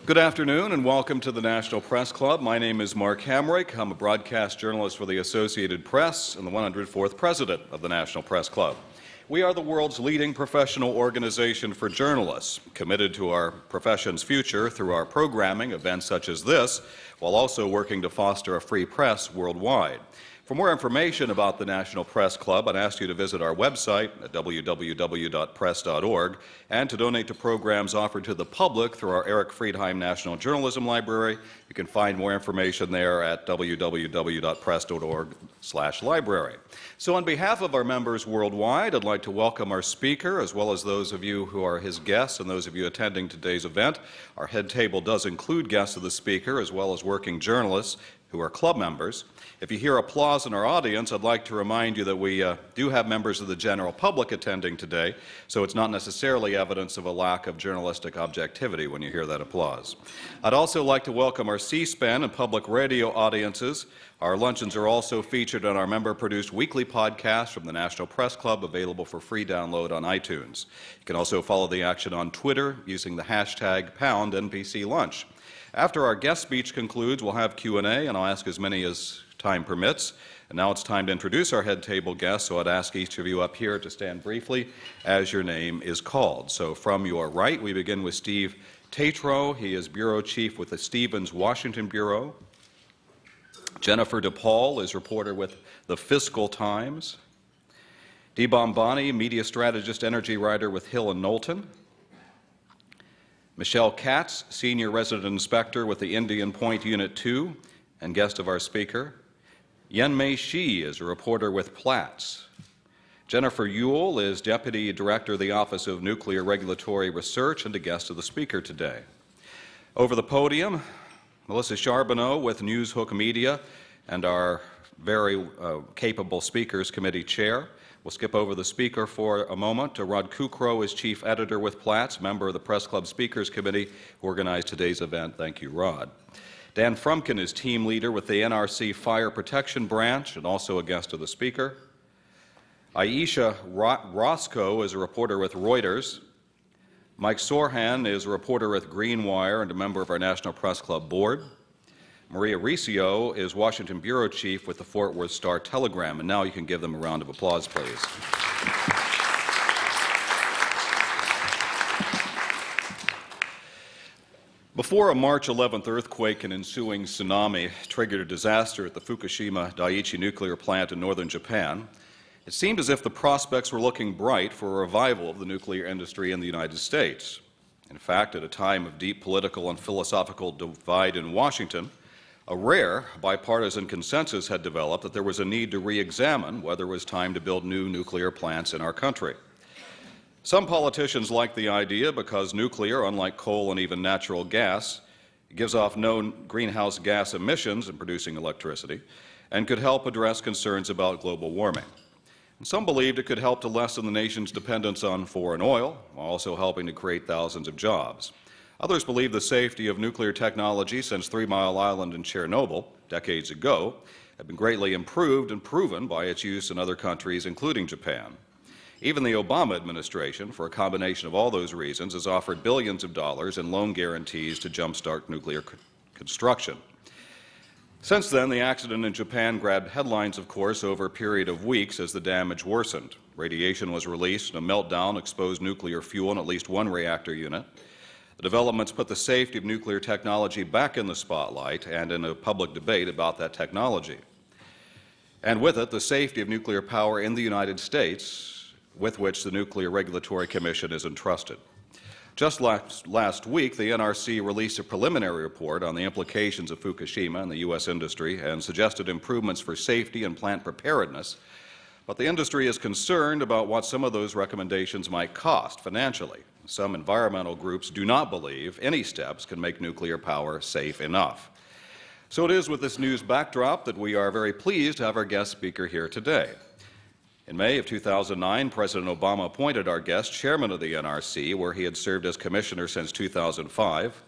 Good afternoon and welcome to the National Press Club. My name is Mark Hamrick. I'm a broadcast journalist for the Associated Press and the 104th president of the National Press Club. We are the world's leading professional organization for journalists, committed to our profession's future through our programming, events such as this, while also working to foster a free press worldwide. For more information about the National Press Club, I'd ask you to visit our website at www.press.org and to donate to programs offered to the public through our Eric Friedheim National Journalism Library. You can find more information there at www.press.org/library. So on behalf of our members worldwide, I'd like to welcome our speaker, as well as those of you who are his guests and those of you attending today's event. Our head table does include guests of the speaker, as well as working journalists who are club members. If you hear applause in our audience, I'd like to remind you that we do have members of the general public attending today, so it's not necessarily evidence of a lack of journalistic objectivity when you hear that applause. I'd also like to welcome our C-SPAN and public radio audiences. Our luncheons are also featured on our member-produced weekly podcast from the National Press Club, available for free download on iTunes. You can also follow the action on Twitter using the hashtag #NPC Lunch. After our guest speech concludes, we'll have Q&A, and I'll ask as many as time permits. And now it's time to introduce our head table guests, so I'd ask each of you up here to stand briefly as your name is called. So from your right, we begin with Steve Tatro. He is Bureau Chief with the Stevens Washington Bureau. Jennifer DePaul is reporter with the Fiscal Times. Dee Bombani, media strategist, energy writer with Hill and Knowlton. Michelle Katz, Senior Resident Inspector with the Indian Point Unit 2 and guest of our speaker. Yen-Mei Shi is a reporter with Platts. Jennifer Ewell is Deputy Director of the Office of Nuclear Regulatory Research and a guest of the speaker today. Over the podium, Melissa Charbonneau with Newshook Media and our very capable Speakers Committee Chair. We'll skip over the speaker for a moment. Rod Kukro is Chief Editor with Platts, member of the Press Club Speakers Committee, who organized today's event. Thank you, Rod. Dan Frumkin is Team Leader with the NRC Fire Protection Branch and also a guest of the speaker. Aisha Roscoe is a reporter with Reuters. Mike Sorhan is a reporter with Greenwire and a member of our National Press Club Board. Maria Riccio is Washington Bureau Chief with the Fort Worth Star-Telegram. And now you can give them a round of applause, please. Before a March 11th earthquake and ensuing tsunami triggered a disaster at the Fukushima Daiichi nuclear plant in northern Japan, it seemed as if the prospects were looking bright for a revival of the nuclear industry in the United States. In fact, at a time of deep political and philosophical divide in Washington, a rare bipartisan consensus had developed that there was a need to re-examine whether it was time to build new nuclear plants in our country. Some politicians like the idea because nuclear, unlike coal and even natural gas, gives off no greenhouse gas emissions in producing electricity and could help address concerns about global warming. And some believed it could help to lessen the nation's dependence on foreign oil, while also helping to create thousands of jobs. Others believe the safety of nuclear technology since 3 Mile Island and Chernobyl, decades ago, had been greatly improved and proven by its use in other countries, including Japan. Even the Obama administration, for a combination of all those reasons, has offered billions of dollars in loan guarantees to jumpstart nuclear construction. Since then, the accident in Japan grabbed headlines, of course, over a period of weeks as the damage worsened. Radiation was released, and a meltdown exposed nuclear fuel in at least one reactor unit. The developments put the safety of nuclear technology back in the spotlight and in a public debate about that technology. And with it, the safety of nuclear power in the United States, with which the Nuclear Regulatory Commission is entrusted. Just last week, the NRC released a preliminary report on the implications of Fukushima in the U.S. industry and suggested improvements for safety and plant preparedness. But the industry is concerned about what some of those recommendations might cost financially. Some environmental groups do not believe any steps can make nuclear power safe enough. So it is with this news backdrop that we are very pleased to have our guest speaker here today. In May of 2009, President Obama appointed our guest chairman of the NRC, where he had served as commissioner since 2005.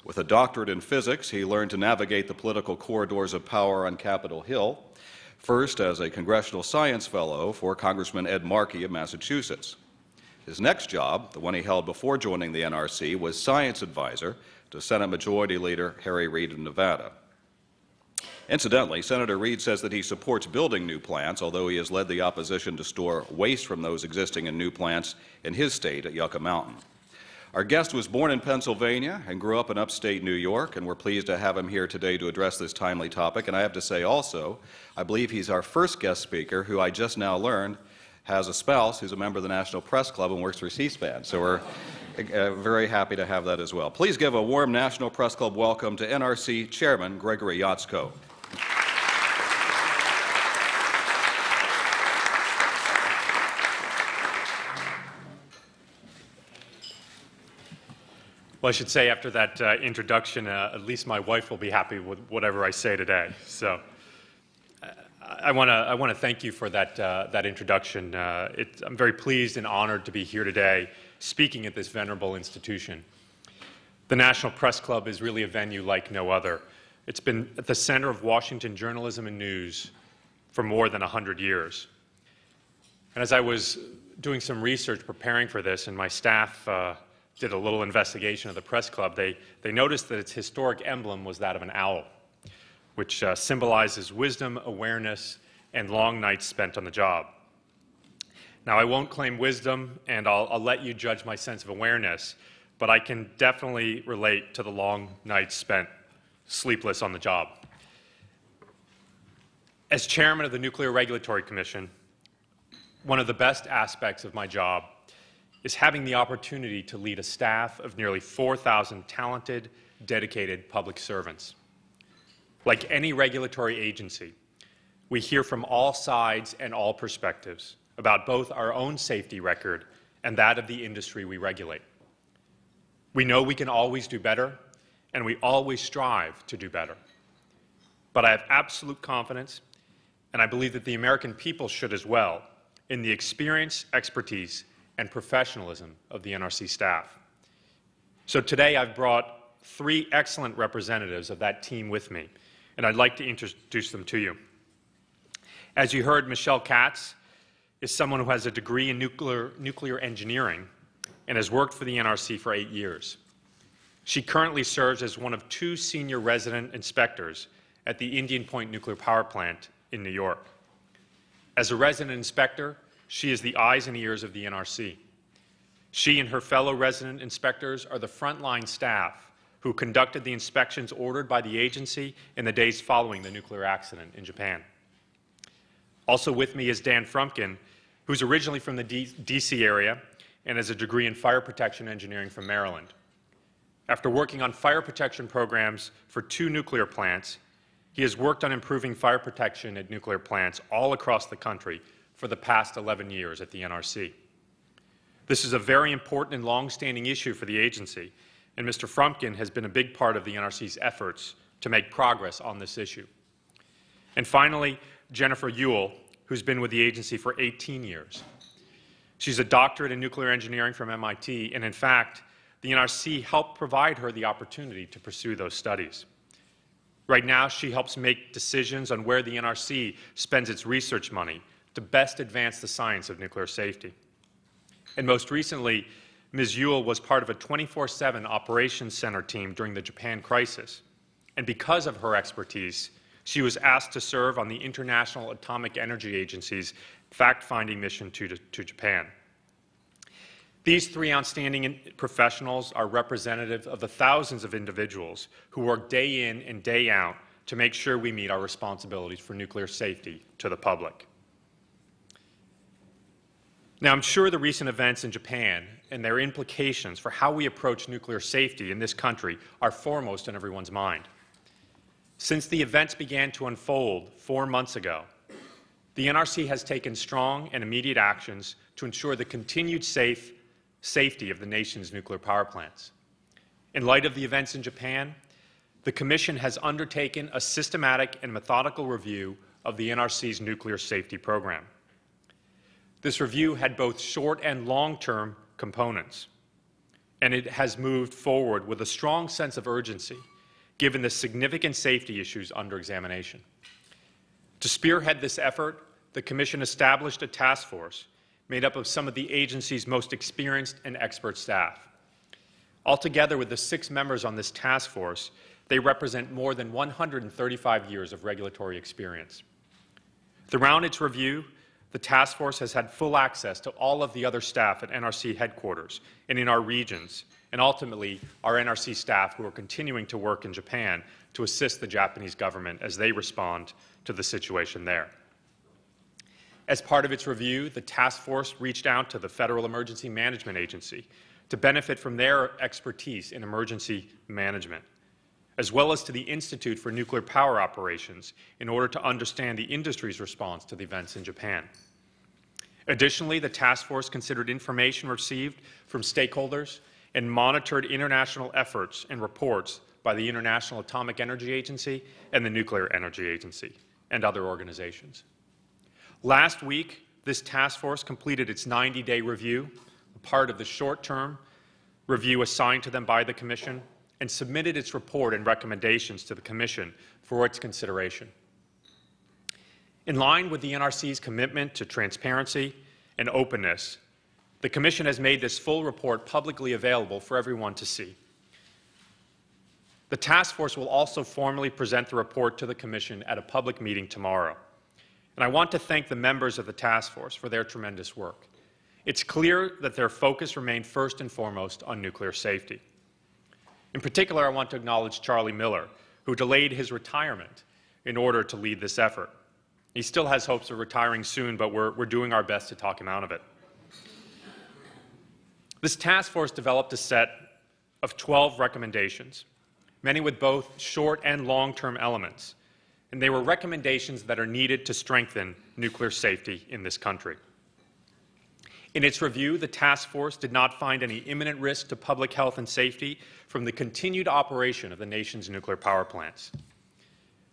With a doctorate in physics, he learned to navigate the political corridors of power on Capitol Hill, first as a congressional science fellow for Congressman Ed Markey of Massachusetts. His next job, the one he held before joining the NRC, was science advisor to Senate Majority Leader Harry Reid of Nevada. Incidentally, Senator Reid says that he supports building new plants, although he has led the opposition to store waste from those existing in new plants in his state at Yucca Mountain. Our guest was born in Pennsylvania and grew up in upstate New York, and we're pleased to have him here today to address this timely topic. And I have to say also, I believe he's our first guest speaker who I just now learned has a spouse who's a member of the National Press Club and works for C-SPAN. So we're very happy to have that as well. Please give a warm National Press Club welcome to NRC Chairman Gregory Jaczko. Well, I should say after that introduction, at least my wife will be happy with whatever I say today. So I want to thank you for that introduction. I'm very pleased and honored to be here today speaking at this venerable institution. The National Press Club is really a venue like no other. It's been at the center of Washington journalism and news for more than 100 years. And as I was doing some research preparing for this, and my staff did a little investigation of the Press Club, they noticed that its historic emblem was that of an owl, which symbolizes wisdom, awareness, and long nights spent on the job. Now, I won't claim wisdom, and I'll let you judge my sense of awareness, but I can definitely relate to the long nights spent sleepless on the job. As chairman of the Nuclear Regulatory Commission, one of the best aspects of my job is having the opportunity to lead a staff of nearly 4,000 talented, dedicated public servants. Like any regulatory agency, we hear from all sides and all perspectives about both our own safety record and that of the industry we regulate. We know we can always do better, and we always strive to do better. But I have absolute confidence, and I believe that the American people should as well, in the experience, expertise, and professionalism of the NRC staff. So today I've brought 3 excellent representatives of that team with me, and I'd like to introduce them to you. As you heard, Michelle Katz is someone who has a degree in nuclear engineering and has worked for the NRC for 8 years. She currently serves as one of 2 senior resident inspectors at the Indian Point Nuclear Power Plant in New York. As a resident inspector, she is the eyes and ears of the NRC. She and her fellow resident inspectors are the frontline staff who conducted the inspections ordered by the agency in the days following the nuclear accident in Japan. Also with me is Dan Frumpkin, who's originally from the D.C. area and has a degree in fire protection engineering from Maryland. After working on fire protection programs for 2 nuclear plants, he has worked on improving fire protection at nuclear plants all across the country for the past 11 years at the NRC. This is a very important and long-standing issue for the agency, and Mr. Frumpkin has been a big part of the NRC's efforts to make progress on this issue. And finally, Jennifer Ewell, who's been with the agency for 18 years. She's a doctorate in nuclear engineering from MIT, and in fact, the NRC helped provide her the opportunity to pursue those studies. Right now, she helps make decisions on where the NRC spends its research money to best advance the science of nuclear safety. And most recently, Ms. Ewell was part of a 24/7 operations center team during the Japan crisis. And because of her expertise, she was asked to serve on the International Atomic Energy Agency's fact-finding mission to Japan. These 3 outstanding professionals are representative of the thousands of individuals who work day in and day out to make sure we meet our responsibilities for nuclear safety to the public. Now, I'm sure the recent events in Japan and their implications for how we approach nuclear safety in this country are foremost in everyone's mind. Since the events began to unfold 4 months ago, the NRC has taken strong and immediate actions to ensure the continued safety of the nation's nuclear power plants. In light of the events in Japan, the Commission has undertaken a systematic and methodical review of the NRC's nuclear safety program. This review had both short and long-term components, and it has moved forward with a strong sense of urgency, given the significant safety issues under examination. To spearhead this effort, the Commission established a task force made up of some of the agency's most experienced and expert staff. Altogether, with the 6 members on this task force, they represent more than 135 years of regulatory experience. Throughout its review, the task force has had full access to all of the other staff at NRC headquarters and in our regions, and ultimately our NRC staff who are continuing to work in Japan to assist the Japanese government as they respond to the situation there. As part of its review, the task force reached out to the Federal Emergency Management Agency to benefit from their expertise in emergency management, as well as to the Institute for Nuclear Power Operations in order to understand the industry's response to the events in Japan. Additionally, the task force considered information received from stakeholders and monitored international efforts and reports by the International Atomic Energy Agency and the Nuclear Energy Agency and other organizations. Last week, this task force completed its 90-day review, part of the short-term review assigned to them by the Commission, and submitted its report and recommendations to the Commission for its consideration. In line with the NRC's commitment to transparency and openness, the Commission has made this full report publicly available for everyone to see. The task force will also formally present the report to the Commission at a public meeting tomorrow. And I want to thank the members of the task force for their tremendous work. It's clear that their focus remained first and foremost on nuclear safety. In particular, I want to acknowledge Charlie Miller, who delayed his retirement in order to lead this effort. He still has hopes of retiring soon, but we're doing our best to talk him out of it. This task force developed a set of 12 recommendations, many with both short and long-term elements, and they were recommendations that are needed to strengthen nuclear safety in this country. In its review, the task force did not find any imminent risk to public health and safety from the continued operation of the nation's nuclear power plants.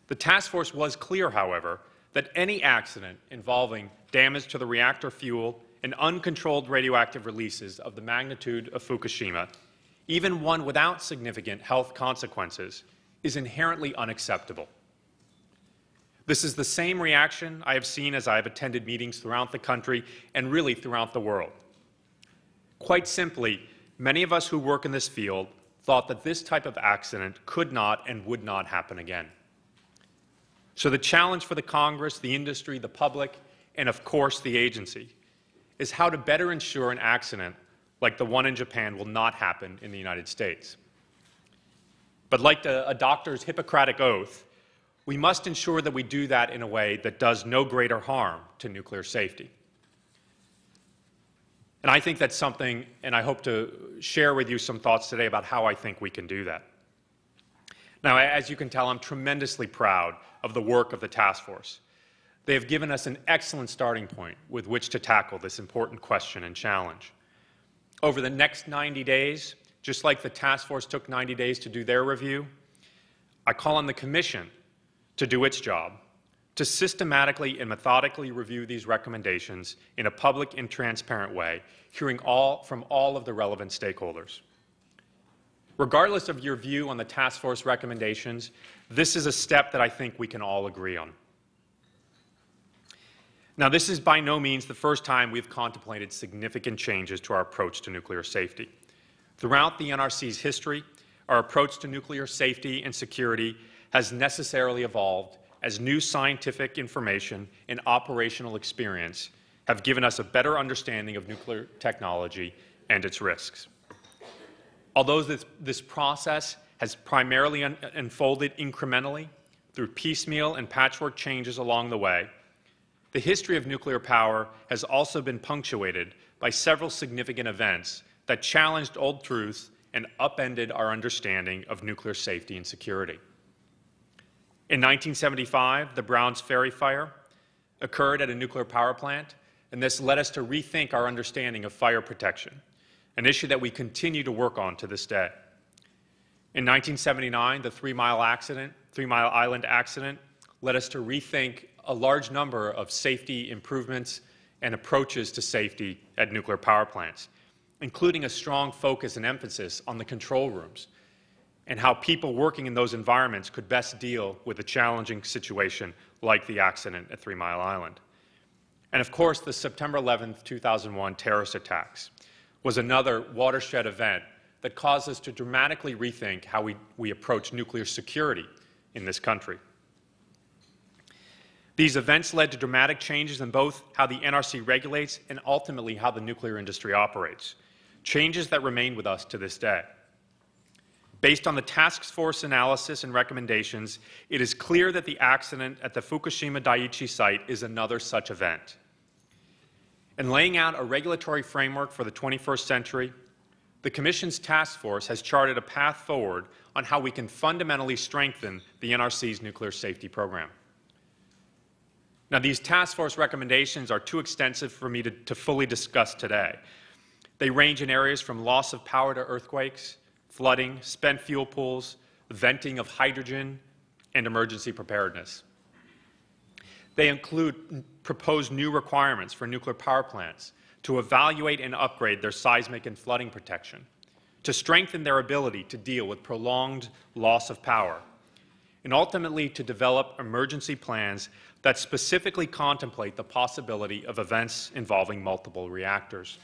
The task force was clear, however, that any accident involving damage to the reactor fuel and uncontrolled radioactive releases of the magnitude of Fukushima, even one without significant health consequences, is inherently unacceptable. This is the same reaction I have seen as I have attended meetings throughout the country and really throughout the world. Quite simply, many of us who work in this field thought that this type of accident could not and would not happen again. So the challenge for the Congress, the industry, the public, and of course the agency, is how to better ensure an accident like the one in Japan will not happen in the United States. But like a doctor's Hippocratic oath, we must ensure that we do that in a way that does no greater harm to nuclear safety. And I think that's something, and I hope to share with you some thoughts today about how I think we can do that. Now, as you can tell, I'm tremendously proud of the work of the task force. They have given us an excellent starting point with which to tackle this important question and challenge. Over the next 90 days, just like the task force took 90 days to do their review, I call on the Commission to do its job, to systematically and methodically review these recommendations in a public and transparent way, hearing from all of the relevant stakeholders. Regardless of your view on the task force recommendations, this is a step that I think we can all agree on. Now, this is by no means the first time we've contemplated significant changes to our approach to nuclear safety. Throughout the NRC's history, our approach to nuclear safety and security has necessarily evolved as new scientific information and operational experience have given us a better understanding of nuclear technology and its risks. Although this process has primarily unfolded incrementally through piecemeal and patchwork changes along the way, the history of nuclear power has also been punctuated by several significant events that challenged old truths and upended our understanding of nuclear safety and security. In 1975, the Browns Ferry fire occurred at a nuclear power plant, and this led us to rethink our understanding of fire protection, an issue that we continue to work on to this day. In 1979, the 3 Mile Island accident led us to rethink a large number of safety improvements and approaches to safety at nuclear power plants, including a strong focus and emphasis on the control rooms and how people working in those environments could best deal with a challenging situation like the accident at 3 Mile Island. And of course, the September 11, 2001 terrorist attacks was another watershed event that caused us to dramatically rethink how we approach nuclear security in this country. These events led to dramatic changes in both how the NRC regulates and ultimately how the nuclear industry operates, changes that remain with us to this day. Based on the task force analysis and recommendations, it is clear that the accident at the Fukushima Daiichi site is another such event. In laying out a regulatory framework for the 21st century, the Commission's task force has charted a path forward on how we can fundamentally strengthen the NRC's nuclear safety program. Now, these task force recommendations are too extensive for me to fully discuss today. They range in areas from loss of power to earthquakes, flooding, spent fuel pools, venting of hydrogen, and emergency preparedness. They include proposed new requirements for nuclear power plants to evaluate and upgrade their seismic and flooding protection, to strengthen their ability to deal with prolonged loss of power, and ultimately to develop emergency plans that specifically contemplate the possibility of events involving multiple reactors.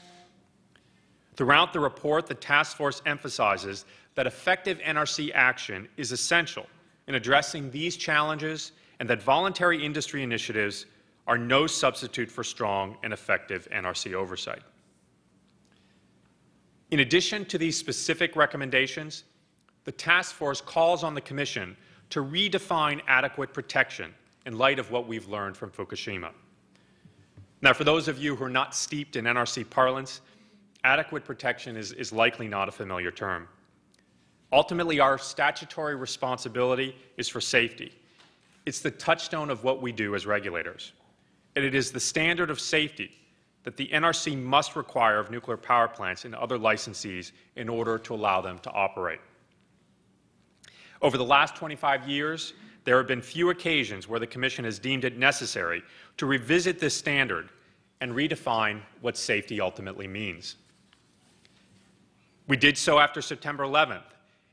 Throughout the report, the task force emphasizes that effective NRC action is essential in addressing these challenges and that voluntary industry initiatives are no substitute for strong and effective NRC oversight. In addition to these specific recommendations, the task force calls on the Commission to redefine adequate protection in light of what we've learned from Fukushima. Now, for those of you who are not steeped in NRC parlance, adequate protection is likely not a familiar term. Ultimately, our statutory responsibility is for safety. It's the touchstone of what we do as regulators. And it is the standard of safety that the NRC must require of nuclear power plants and other licensees in order to allow them to operate. Over the last 25 years, there have been few occasions where the Commission has deemed it necessary to revisit this standard and redefine what safety ultimately means. We did so after September 11th,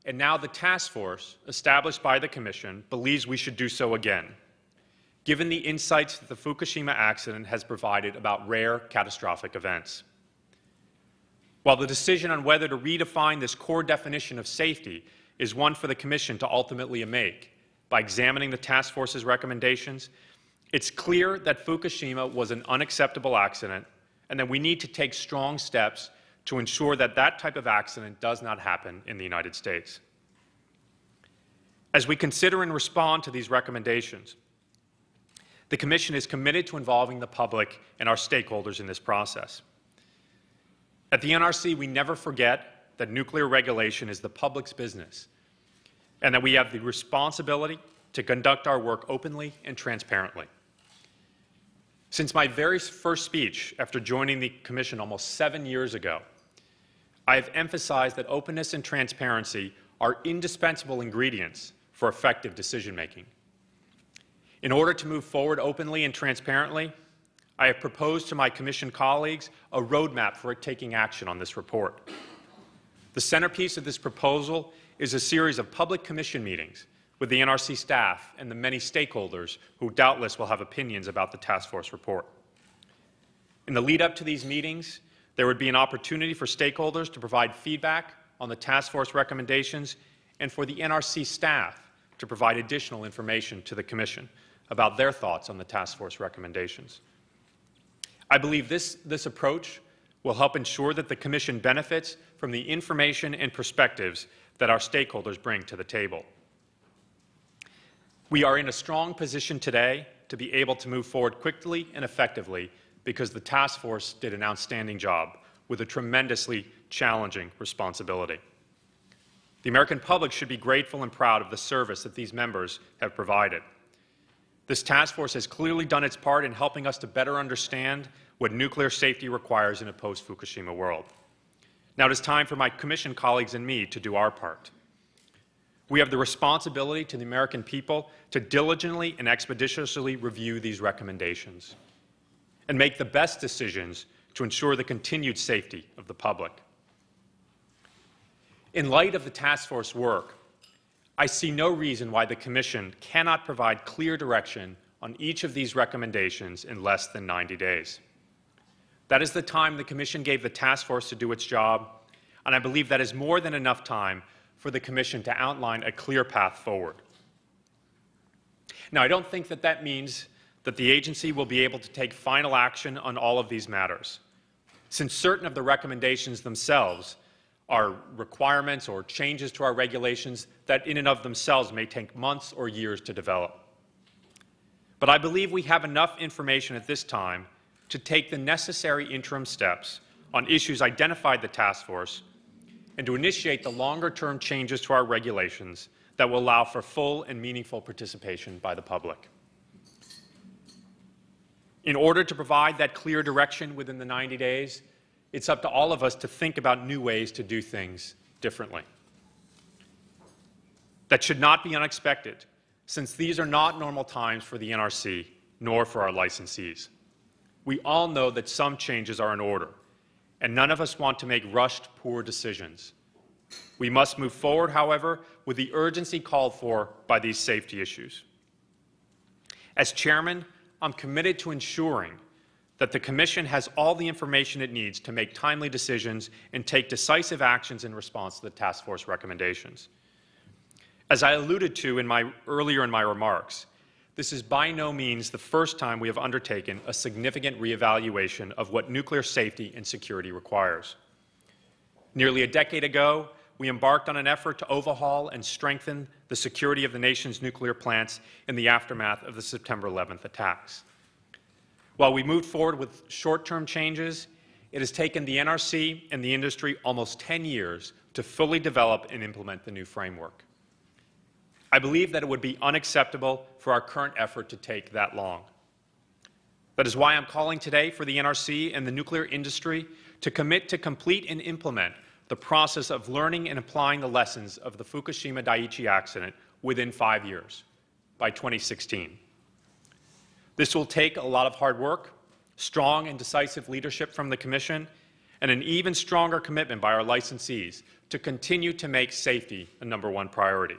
and now the task force established by the Commission believes we should do so again, given the insights that the Fukushima accident has provided about rare catastrophic events. While the decision on whether to redefine this core definition of safety is one for the Commission to ultimately make by examining the task force's recommendations, it's clear that Fukushima was an unacceptable accident and that we need to take strong steps to ensure that that type of accident does not happen in the United States. As we consider and respond to these recommendations, the Commission is committed to involving the public and our stakeholders in this process. At the NRC, we never forget that nuclear regulation is the public's business and that we have the responsibility to conduct our work openly and transparently. Since my very first speech after joining the Commission almost 7 years ago, I have emphasized that openness and transparency are indispensable ingredients for effective decision-making. In order to move forward openly and transparently, I have proposed to my Commission colleagues a roadmap for taking action on this report. The centerpiece of this proposal is a series of public Commission meetings with the NRC staff and the many stakeholders who doubtless will have opinions about the task force report. In the lead-up to these meetings, there would be an opportunity for stakeholders to provide feedback on the task force recommendations and for the NRC staff to provide additional information to the Commission about their thoughts on the task force recommendations. I believe this approach will help ensure that the Commission benefits from the information and perspectives that our stakeholders bring to the table. We are in a strong position today to be able to move forward quickly and effectively because the task force did an outstanding job with a tremendously challenging responsibility. The American public should be grateful and proud of the service that these members have provided. This task force has clearly done its part in helping us to better understand what nuclear safety requires in a post-Fukushima world. Now it is time for my Commission colleagues and me to do our part. We have the responsibility to the American people to diligently and expeditiously review these recommendations and make the best decisions to ensure the continued safety of the public. In light of the task force work, I see no reason why the Commission cannot provide clear direction on each of these recommendations in less than 90 days. That is the time the Commission gave the task force to do its job, and I believe that is more than enough time for the Commission to outline a clear path forward. Now, I don't think that that means that the agency will be able to take final action on all of these matters, since certain of the recommendations themselves are requirements or changes to our regulations that in and of themselves may take months or years to develop. But I believe we have enough information at this time to take the necessary interim steps on issues identified by the task force and to initiate the longer-term changes to our regulations that will allow for full and meaningful participation by the public. In order to provide that clear direction within the 90 days, it's up to all of us to think about new ways to do things differently. That should not be unexpected, since these are not normal times for the NRC, nor for our licensees. We all know that some changes are in order, and none of us want to make rushed, poor decisions. We must move forward, however, with the urgency called for by these safety issues. As chairman, I'm committed to ensuring that the Commission has all the information it needs to make timely decisions and take decisive actions in response to the task force recommendations. As I alluded to earlier in my remarks, this is by no means the first time we have undertaken a significant reevaluation of what nuclear safety and security requires. Nearly a decade ago, we embarked on an effort to overhaul and strengthen the security of the nation's nuclear plants in the aftermath of the September 11th attacks. While we moved forward with short-term changes, it has taken the NRC and the industry almost 10 years to fully develop and implement the new framework. I believe that it would be unacceptable for our current effort to take that long. That is why I'm calling today for the NRC and the nuclear industry to commit to complete and implement the process of learning and applying the lessons of the Fukushima Daiichi accident within 5 years, by 2016. This will take a lot of hard work, strong and decisive leadership from the Commission, and an even stronger commitment by our licensees to continue to make safety a #1 priority.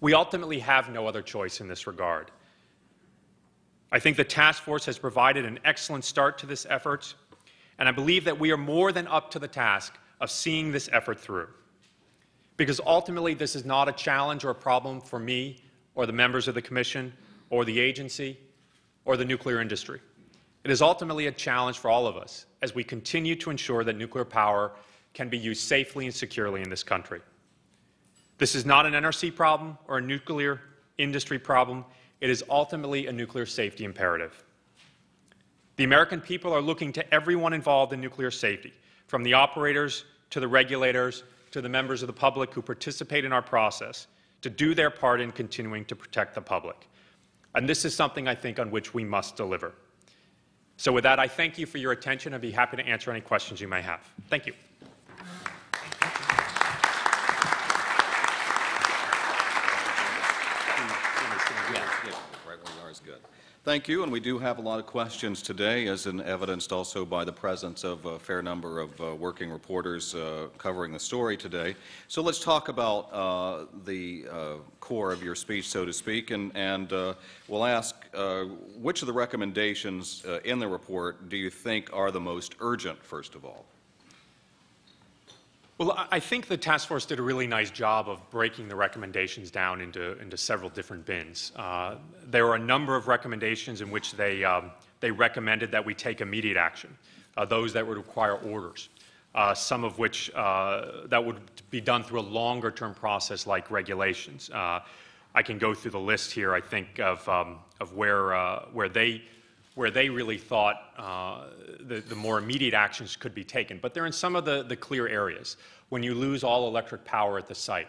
We ultimately have no other choice in this regard. I think the task force has provided an excellent start to this effort, and I believe that we are more than up to the task of seeing this effort through. Because ultimately, this is not a challenge or a problem for me or the members of the Commission or the agency or the nuclear industry. It is ultimately a challenge for all of us as we continue to ensure that nuclear power can be used safely and securely in this country. This is not an NRC problem or a nuclear industry problem. It is ultimately a nuclear safety imperative. The American people are looking to everyone involved in nuclear safety, from the operators to the regulators to the members of the public who participate in our process, to do their part in continuing to protect the public. And this is something I think on which we must deliver. So with that, I thank you for your attention. I'd be happy to answer any questions you may have. Thank you. Thank you, and we do have a lot of questions today, as evidenced also by the presence of a fair number of working reporters covering the story today. So let's talk about the core of your speech, so to speak, and we'll ask which of the recommendations in the report do you think are the most urgent, first of all? Well, I think the task force did a really nice job of breaking the recommendations down into several different bins. There were a number of recommendations in which they recommended that we take immediate action, those that would require orders, some of which that would be done through a longer-term process like regulations. I can go through the list here, I think, of where they really thought the more immediate actions could be taken. But they're in some of the clear areas. When you lose all electric power at the site,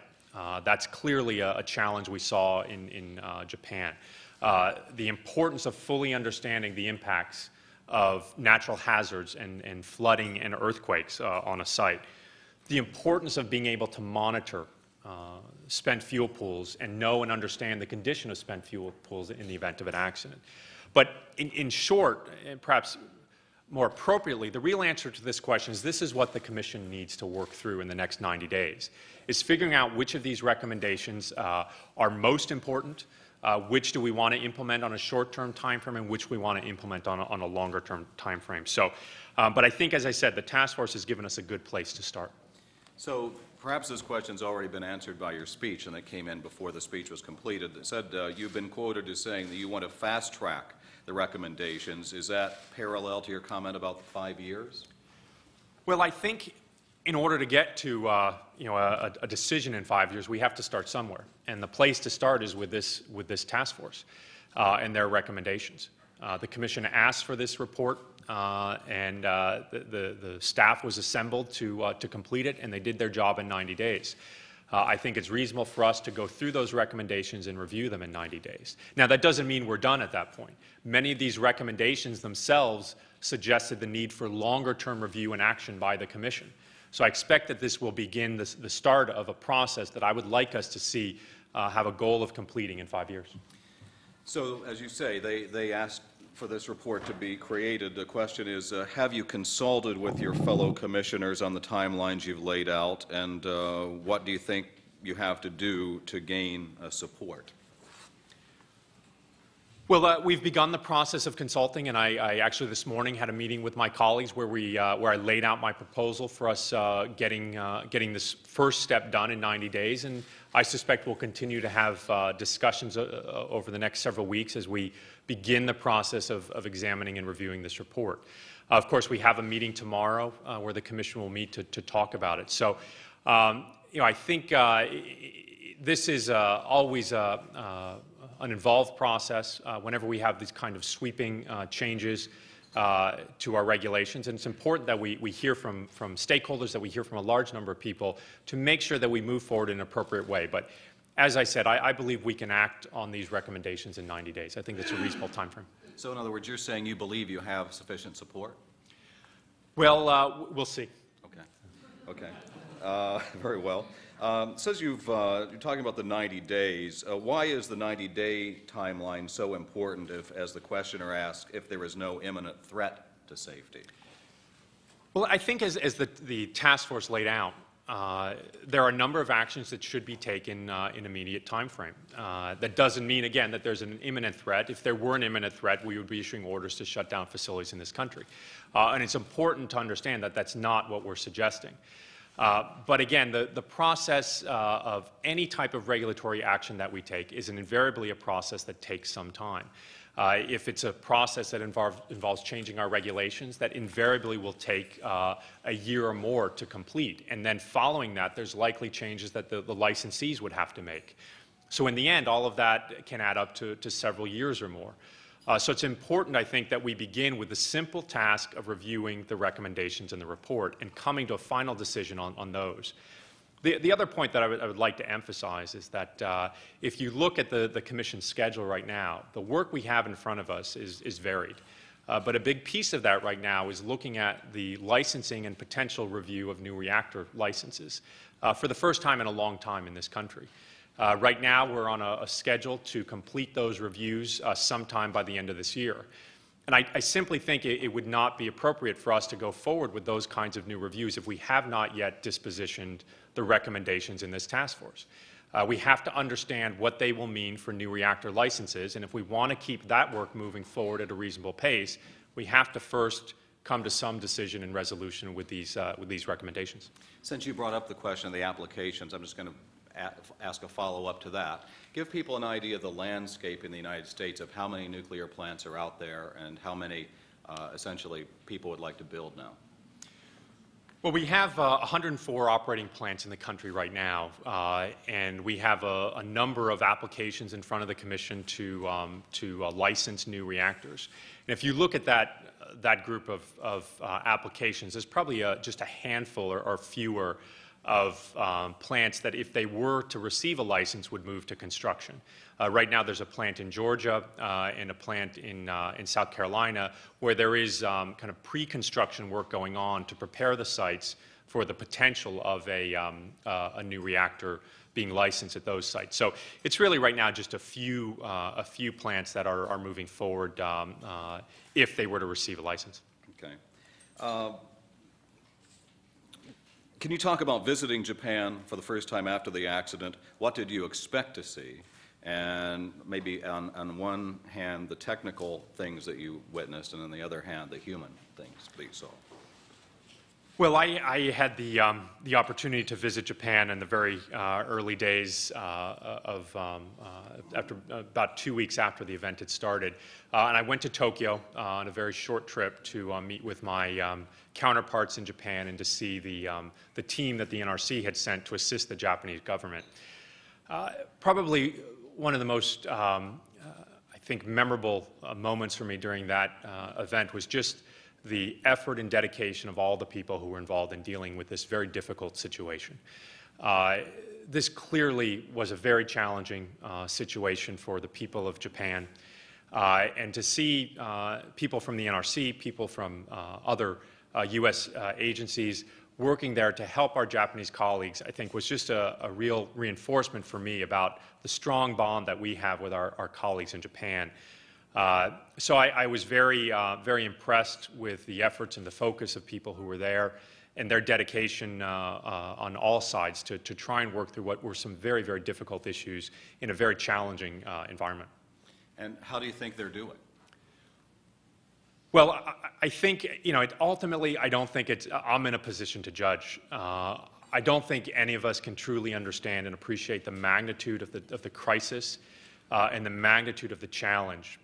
that's clearly a challenge we saw in Japan. The importance of fully understanding the impacts of natural hazards and flooding and earthquakes on a site. The importance of being able to monitor spent fuel pools and know and understand the condition of spent fuel pools in the event of an accident. But in short, and perhaps more appropriately, the real answer to this question is this is what the Commission needs to work through in the next 90 days, is figuring out which of these recommendations are most important, which do we want to implement on a short-term time frame and which we want to implement on a longer-term time frame. So, but I think, as I said, the task force has given us a good place to start. So perhaps this question's already been answered by your speech, and it came in before the speech was completed. It said you've been quoted as saying that you want to fast-track the recommendations. Is that parallel to your comment about the 5 years? Well, I think in order to get to a decision in 5 years, we have to start somewhere, and the place to start is with this task force and their recommendations. The Commission asked for this report, and the staff was assembled to complete it, and they did their job in 90 days. I think it's reasonable for us to go through those recommendations and review them in 90 days. Now, that doesn't mean we're done at that point. Many of these recommendations themselves suggested the need for longer-term review and action by the Commission. So I expect that this will begin the start of a process that I would like us to see have a goal of completing in 5 years. So, as you say, they asked for this report to be created. The question is, have you consulted with your fellow commissioners on the timelines you've laid out, and what do you think you have to do to gain support? Well, we've begun the process of consulting, and I actually this morning had a meeting with my colleagues where I laid out my proposal for us getting this first step done in 90 days, and I suspect we'll continue to have discussions over the next several weeks as we begin the process of examining and reviewing this report. Of course, we have a meeting tomorrow where the Commission will meet to talk about it. So, I think this is always an involved process whenever we have these kind of sweeping changes to our regulations. And it's important that we hear from stakeholders, that we hear from a large number of people to make sure that we move forward in an appropriate way. But as I said, I believe we can act on these recommendations in 90 days. I think that's a reasonable time frame. So in other words, you're saying you believe you have sufficient support? Well, we'll see. Okay. Very well. It says you're talking about the 90 days. Why is the 90-day timeline so important, as the questioner asked, if there is no imminent threat to safety? Well, I think as the task force laid out, there are a number of actions that should be taken in immediate time frame. That doesn't mean, again, that there's an imminent threat. If there were an imminent threat, we would be issuing orders to shut down facilities in this country. And it's important to understand that that's not what we're suggesting. But again, the process of any type of regulatory action that we take is invariably a process that takes some time. If it's a process that involves changing our regulations, that invariably will take a year or more to complete. And then following that, there's likely changes that the licensees would have to make. So in the end, all of that can add up to several years or more. So it's important, I think, that we begin with the simple task of reviewing the recommendations in the report and coming to a final decision on those. The other point that I would like to emphasize is that if you look at the Commission's schedule right now, the work we have in front of us is varied. But a big piece of that right now is looking at the licensing and potential review of new reactor licenses for the first time in a long time in this country. Right now, we're on a schedule to complete those reviews sometime by the end of this year. And I simply think it would not be appropriate for us to go forward with those kinds of new reviews if we have not yet dispositioned the recommendations in this task force. We have to understand what they will mean for new reactor licenses, and if we want to keep that work moving forward at a reasonable pace, we have to first come to some decision and resolution with these recommendations. Since you brought up the question of the applications, I'm just going to ask a follow-up to that. Give people an idea of the landscape in the United States of how many nuclear plants are out there and how many, essentially, people would like to build now. Well, we have 104 operating plants in the country right now, and we have a number of applications in front of the Commission to license new reactors. And if you look at that group of applications, there's probably just a handful or fewer of plants that, if they were to receive a license, would move to construction. Right now, there's a plant in Georgia and a plant in South Carolina where there is kind of pre-construction work going on to prepare the sites for the potential of a new reactor being licensed at those sites. So it's really right now just a few plants that are moving forward if they were to receive a license. Okay. Can you talk about visiting Japan for the first time after the accident? What did you expect to see? and maybe on one hand the technical things that you witnessed, and on the other hand the human things that you saw. Well, I had the opportunity to visit Japan in the very early days after about 2 weeks after the event had started, and I went to Tokyo on a very short trip to meet with my counterparts in Japan and to see the team that the NRC had sent to assist the Japanese government. Probably one of the most, I think, memorable moments for me during that event was just the effort and dedication of all the people who were involved in dealing with this very difficult situation. This clearly was a very challenging situation for the people of Japan. And to see people from the NRC, people from other U.S. agencies working there to help our Japanese colleagues, I think was just a real reinforcement for me about the strong bond that we have with our colleagues in Japan. So I was very impressed with the efforts and the focus of people who were there and their dedication on all sides to try and work through what were some very, very difficult issues in a very challenging environment. And how do you think they're doing? Well, I think, ultimately, I don't think I'm in a position to judge. I don't think any of us can truly understand and appreciate the magnitude of the crisis and the magnitude of the challenge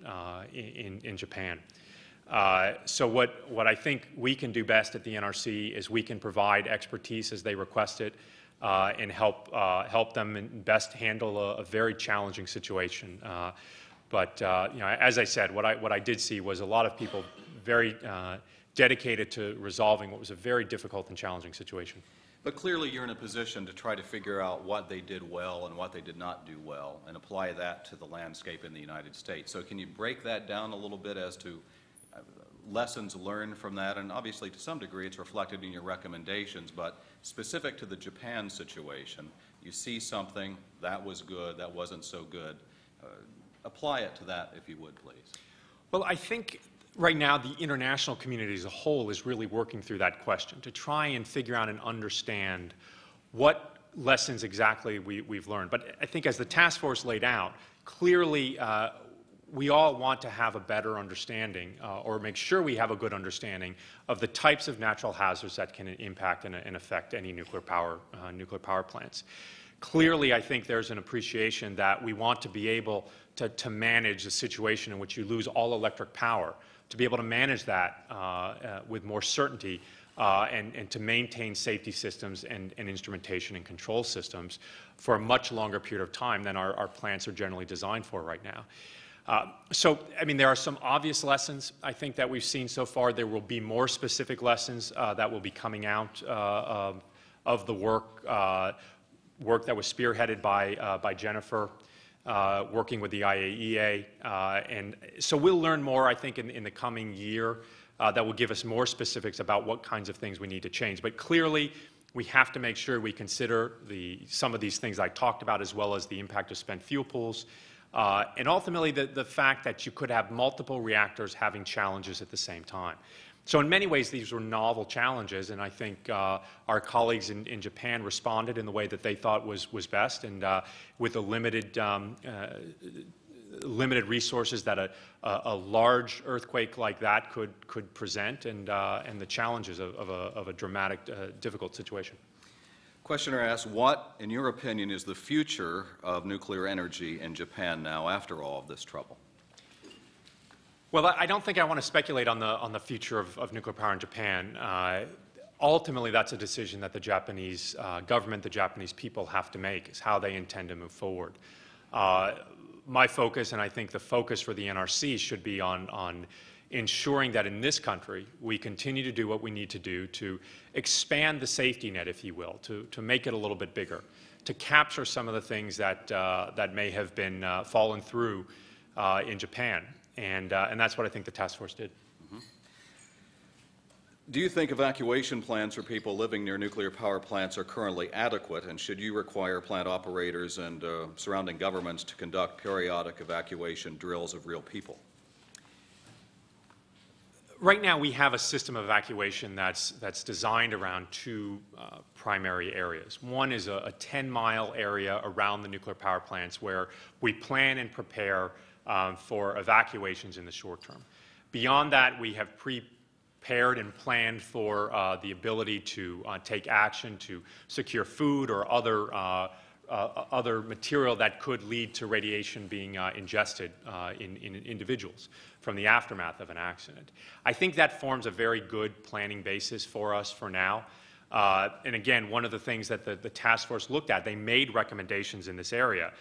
in Japan. So what I think we can do best at the NRC is we can provide expertise as they request it and help them best handle a very challenging situation. But as I said, what I did see was a lot of people very dedicated to resolving what was a very difficult and challenging situation. But clearly you're in a position to try to figure out what they did well and what they did not do well and apply that to the landscape in the United States. So can you break that down a little bit as to lessons learned from that? And obviously to some degree it's reflected in your recommendations, but specific to the Japan situation, you see something, that was good, that wasn't so good. Apply it to that, if you would, please. Well, I think right now the international community as a whole is really working through that question to try and figure out and understand what lessons exactly we've learned. But I think as the task force laid out, clearly we all want to have a better understanding or make sure we have a good understanding of the types of natural hazards that can impact and affect any nuclear power plants. Clearly, I think there's an appreciation that we want to be able to manage a situation in which you lose all electric power, to be able to manage that with more certainty and to maintain safety systems and instrumentation and control systems for a much longer period of time than our plants are generally designed for right now. So, I mean, there are some obvious lessons, I think, that we've seen so far. There will be more specific lessons that will be coming out of the work that was spearheaded by Jennifer, working with the IAEA. And so we'll learn more, I think, in the coming year that will give us more specifics about what kinds of things we need to change. But clearly, we have to make sure we consider some of these things I talked about, as well as the impact of spent fuel pools, and ultimately the fact that you could have multiple reactors having challenges at the same time. So in many ways, these were novel challenges, and I think our colleagues in Japan responded in the way that they thought was best, and with the limited resources that a large earthquake like that could present, and the challenges of a dramatic, difficult situation. Questioner asks, what, in your opinion, is the future of nuclear energy in Japan now after all of this trouble? Well, I don't think I want to speculate on the future of nuclear power in Japan. Ultimately, that's a decision that the Japanese government, the Japanese people have to make, is how they intend to move forward. My focus, and I think the focus for the NRC, should be on ensuring that in this country we continue to do what we need to do to expand the safety net, if you will, to make it a little bit bigger, to capture some of the things that may have been fallen through in Japan. And that's what I think the task force did. Mm-hmm. Do you think evacuation plans for people living near nuclear power plants are currently adequate, and should you require plant operators and surrounding governments to conduct periodic evacuation drills of real people? Right now, we have a system of evacuation that's designed around two primary areas. One is a 10-mile area around the nuclear power plants where we plan and prepare for evacuations in the short term. Beyond that, we have prepared and planned for the ability to take action to secure food or other material that could lead to radiation being ingested in individuals from the aftermath of an accident. I think that forms a very good planning basis for us for now. And again, one of the things that the task force looked at, they made recommendations in this area.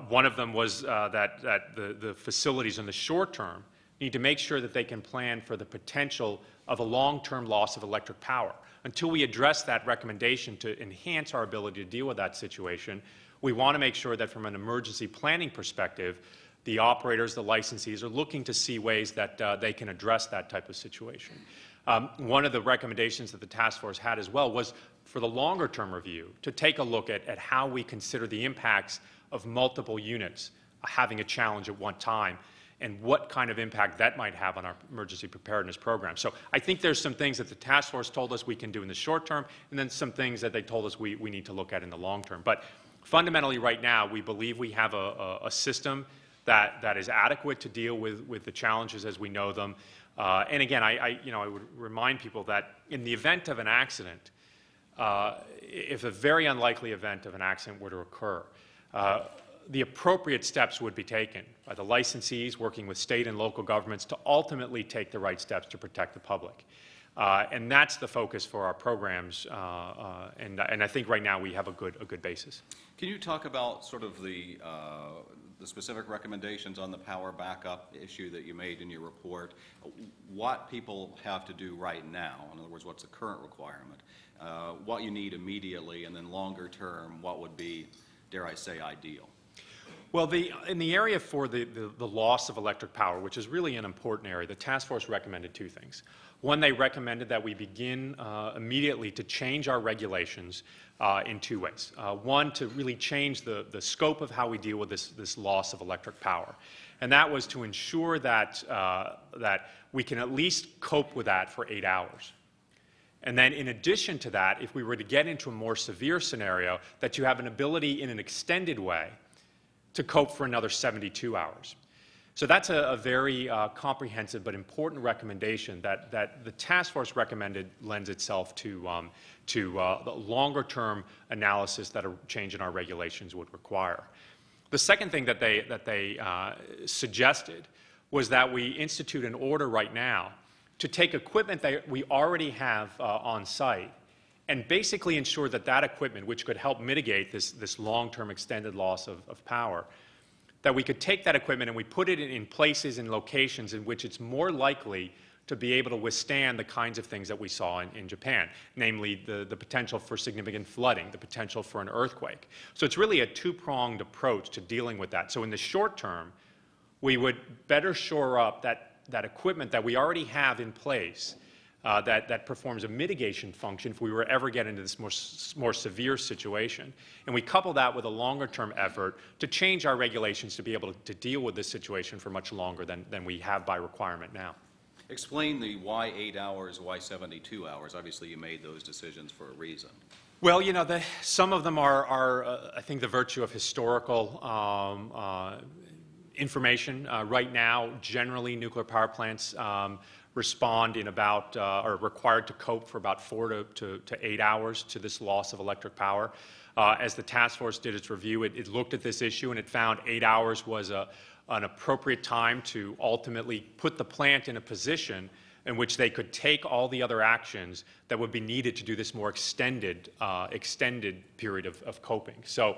One of them was that the facilities in the short term need to make sure that they can plan for the potential of a long-term loss of electric power. Until we address that recommendation to enhance our ability to deal with that situation, we want to make sure that from an emergency planning perspective, the operators, the licensees are looking to see ways that they can address that type of situation. One of the recommendations that the task force had as well was for the longer-term review to take a look at how we consider the impacts of multiple units having a challenge at one time and what kind of impact that might have on our emergency preparedness program. So I think there's some things that the task force told us we can do in the short term, and then some things that they told us we need to look at in the long term. But fundamentally right now, we believe we have a system that is adequate to deal with the challenges as we know them. And again, I would remind people that in the event of an accident, if a very unlikely event of an accident were to occur, the appropriate steps would be taken by the licensees working with state and local governments to ultimately take the right steps to protect the public. And that's the focus for our programs, and I think right now we have a good basis. Can you talk about sort of the specific recommendations on the power backup issue that you made in your report? What people have to do right now, in other words, what's the current requirement, what you need immediately, and then longer term, what would be, dare I say, ideal? Well, in the area for the loss of electric power, which is really an important area, the task force recommended two things. One, they recommended that we begin immediately to change our regulations in two ways. One, to really change the scope of how we deal with this loss of electric power. And that was to ensure that we can at least cope with that for 8 hours. And then in addition to that, if we were to get into a more severe scenario, that you have an ability in an extended way to cope for another 72 hours. So that's a very comprehensive but important recommendation that the task force recommended lends itself to the longer-term analysis that a change in our regulations would require. The second thing that they suggested was that we institute an order right now to take equipment that we already have on site and basically ensure that that equipment, which could help mitigate this long-term extended loss of power, that we could take that equipment and we put it in places and locations in which it's more likely to be able to withstand the kinds of things that we saw in Japan, namely the potential for significant flooding, the potential for an earthquake. So it's really a two-pronged approach to dealing with that. So in the short term, we would better shore up that equipment that we already have in place that performs a mitigation function if we were ever get into this more severe situation. And we couple that with a longer-term effort to change our regulations to be able to deal with this situation for much longer than we have by requirement now. Explain the why 8 hours, why 72 hours. Obviously, you made those decisions for a reason. Well, you know, some of them are I think, the virtue of historical information. Right now, generally, nuclear power plants respond in about, are required to cope for about 4 to 8 hours to this loss of electric power. As the task force did its review, it looked at this issue and it found 8 hours was an appropriate time to ultimately put the plant in a position in which they could take all the other actions that would be needed to do this more extended period of coping. So,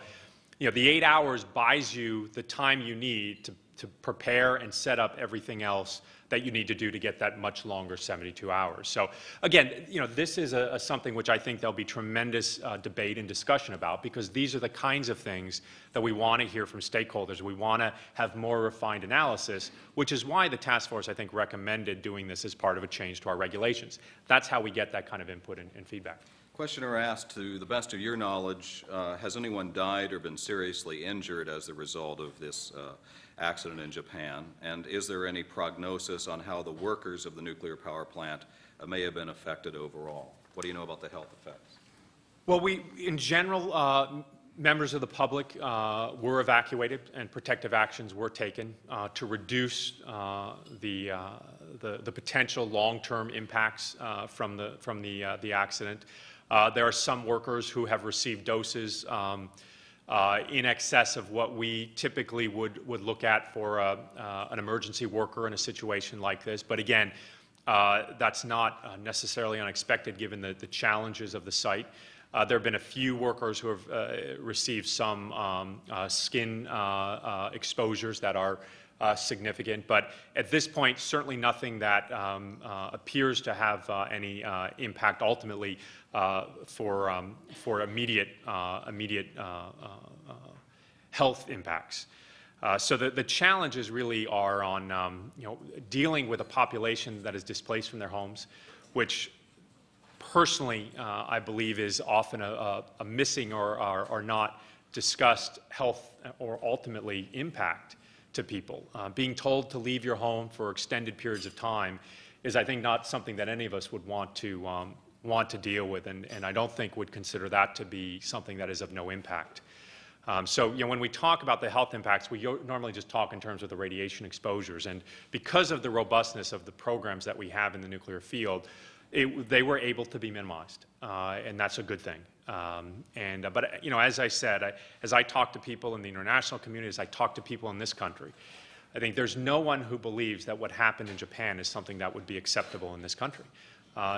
you know, the 8 hours buys you the time you need to prepare and set up everything else that you need to do to get that much longer 72 hours. So again, you know, this is something which I think there'll be tremendous debate and discussion about, because these are the kinds of things that we want to hear from stakeholders. We want to have more refined analysis, which is why the task force, I think, recommended doing this as part of a change to our regulations. That's how we get that kind of input and feedback. Questioner asked, to the best of your knowledge, has anyone died or been seriously injured as a result of this accident in Japan? And is there any prognosis on how the workers of the nuclear power plant may have been affected overall? What do you know about the health effects? Well, in general, members of the public were evacuated, and protective actions were taken to reduce the potential long-term impacts from the accident. There are some workers who have received doses in excess of what we typically would look at for an emergency worker in a situation like this. But again, that's not necessarily unexpected given the challenges of the site. There have been a few workers who have received some skin exposures that are significant, but at this point, certainly nothing that appears to have any impact ultimately for immediate health impacts. So the challenges really are on dealing with a population that is displaced from their homes, which personally I believe is often a missing or not discussed health or ultimately impact to people. Being told to leave your home for extended periods of time is, I think, not something that any of us would want to deal with, and I don't think would consider that to be something that is of no impact. So when we talk about the health impacts, we normally just talk in terms of the radiation exposures, and because of the robustness of the programs that we have in the nuclear field, they were able to be minimized, and that's a good thing. But as I said, as I talk to people in the international community, as I talk to people in this country, I think there's no one who believes that what happened in Japan is something that would be acceptable in this country.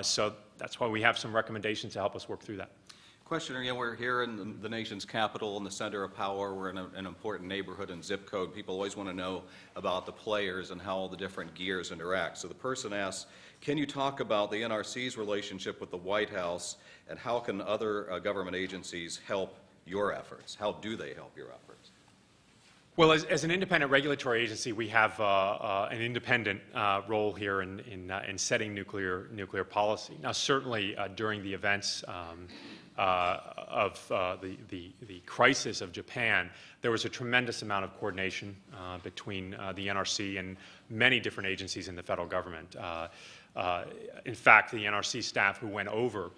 So that's why we have some recommendations to help us work through that. Questioner, we're here in the nation's capital, in the center of power. We're in an important neighborhood and zip code. People always want to know about the players and how all the different gears interact. So the person asks, can you talk about the NRC's relationship with the White House, and how can other government agencies help your efforts? How do they help your efforts? Well, as an independent regulatory agency, we have an independent role here in setting nuclear policy. Now, certainly during the events of the crisis of Japan, there was a tremendous amount of coordination between the NRC and many different agencies in the federal government. In fact, the NRC staff who went over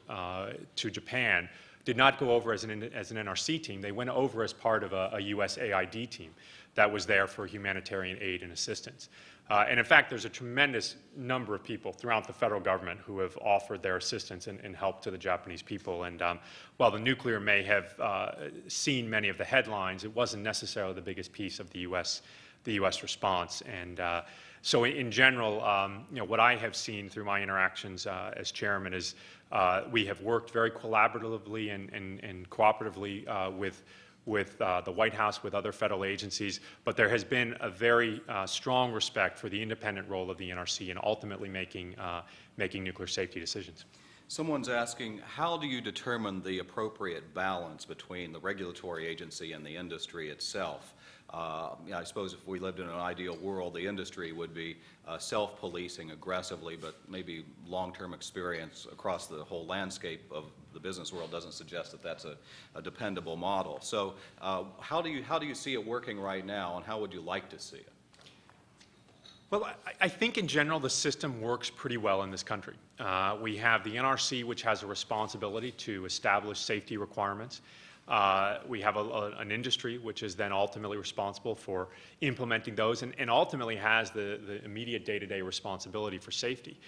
to Japan did not go over as an NRC team. They went over as part of a USAID team that was there for humanitarian aid and assistance. And in fact, there's a tremendous number of people throughout the federal government who have offered their assistance and help to the Japanese people. And while the nuclear may have seen many of the headlines, it wasn't necessarily the biggest piece of the U.S. response. And so in general, what I have seen through my interactions as chairman is we have worked very collaboratively and cooperatively with the White House, with other federal agencies, but there has been a very strong respect for the independent role of the NRC in ultimately making nuclear safety decisions. Someone's asking, how do you determine the appropriate balance between the regulatory agency and the industry itself? I suppose if we lived in an ideal world, the industry would be self-policing aggressively, but maybe long-term experience across the whole landscape of the business world doesn't suggest that that's a dependable model. So how do you see it working right now, and how would you like to see it? Well, I think in general the system works pretty well in this country. We have the NRC, which has a responsibility to establish safety requirements. We have an industry which is then ultimately responsible for implementing those and ultimately has the immediate day-to-day responsibility for safety.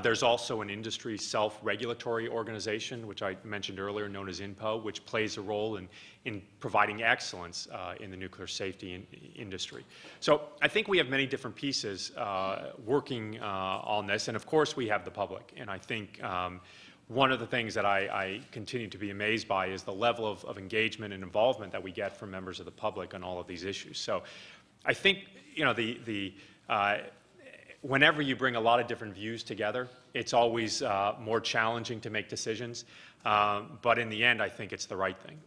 There's also an industry self-regulatory organization, which I mentioned earlier, known as INPO, which plays a role in providing excellence in the nuclear safety industry. So I think we have many different pieces working on this, and of course we have the public. And I think one of the things that I continue to be amazed by is the level of engagement and involvement that we get from members of the public on all of these issues. So I think, whenever you bring a lot of different views together, it's always more challenging to make decisions. But in the end, I think it's the right thing.